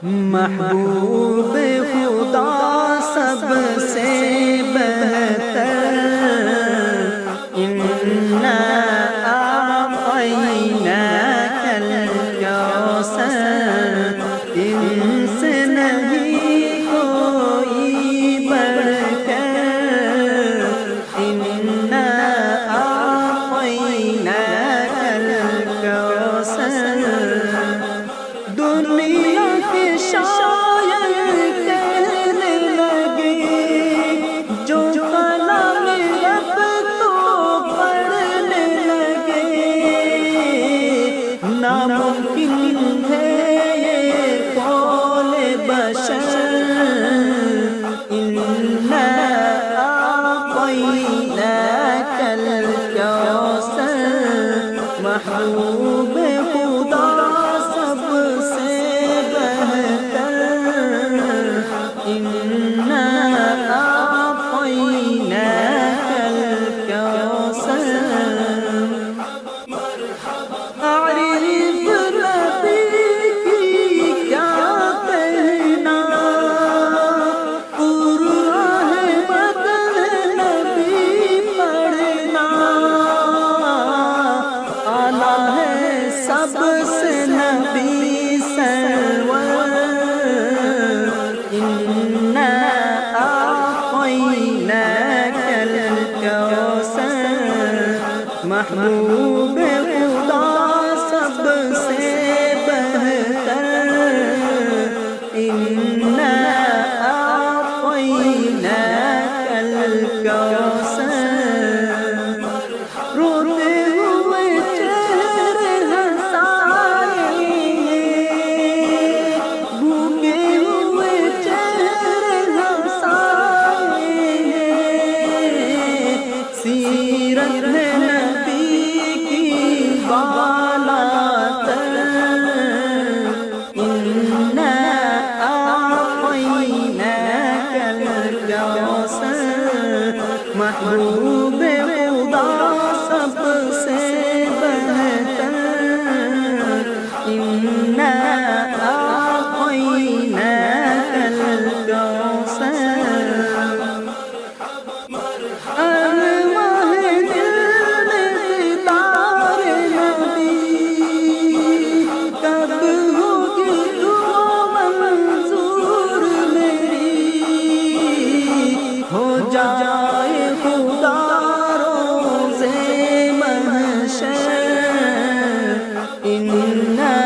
محبوب خدا سب سے بہتر، اِنَّا أَعْطَيْنَاكَ الْكَوْثَرَ، ان سے نہیں کوئی بڑھ کر، اِنَّا أَعْطَيْنَاكَ الْكَوْثَرَ۔ دنیا کے شاعر کہنے لگے جو کلام رب کو پڑھنے لگے، ناممکن ہے یہ قول بشر، اِنَّا أَعْطَيْنَاكَ الْكَوْثَرَ۔ محبوب خدا سب سے بہتر، اِنَّا أَعْطَيْنَاكَ الْكَوْثَرَ۔ تعریف نبی کی کیا کہنا، قرآن مدح نبی پڑھنا، اعلیٰ ہے سب سے نبی سرور، اِنَّا أَعْطَيْنَاكَ الْكَوْثَرَ۔ محبوب خدا سب سے بہتر، اِنَّا أَعْطَيْنَاكَ الْكَوْثَرَ۔ روتے ہوئے چہرے ہنسائیں گے، بھوکے ہوئے چہرے ہنسائیں گے، سیرت ہے نبی کی بالا تر، اِنَّا أَعْطَيْنَاكَ الْكَوْثَرَ۔ محبوب خدا سب سے بہتر، اِنَّا أَعْطَيْنَاكَ الْكَوْثَرَ۔ ارواح دل میں دیدار نبی، کب ہوگی دعا منظور میری، ہو جائے خدا روزے محشر، اِنَّا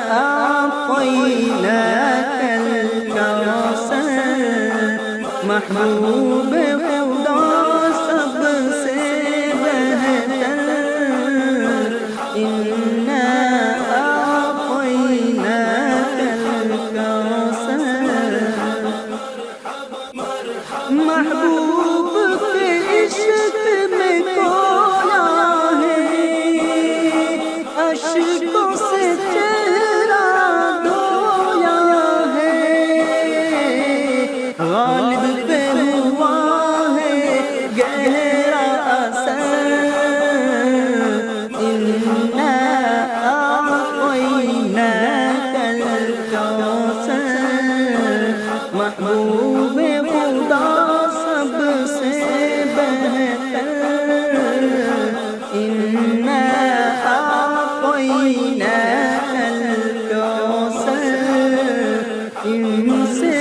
أَعْطَيْنَاكَ الْكَوْثَرَ۔ محبوب خدا سب سے بہتر، اِنَّا أَعْطَيْنَاكَ الْكَوْثَرَ۔ محبوب کے عشق میں کھویا ہے، اشکوں سے چہرہ دھویا ہے، غالب پہ ہوا ہے گہرا اثر، اِنَّا أَعْطَيْنَاكَ الْكَوْثَرَ۔ محبوب خدا سب سے بہتر، اِنَّا أَعْطَيْنَاكَ الْكَوْثَرَ۔ ان سے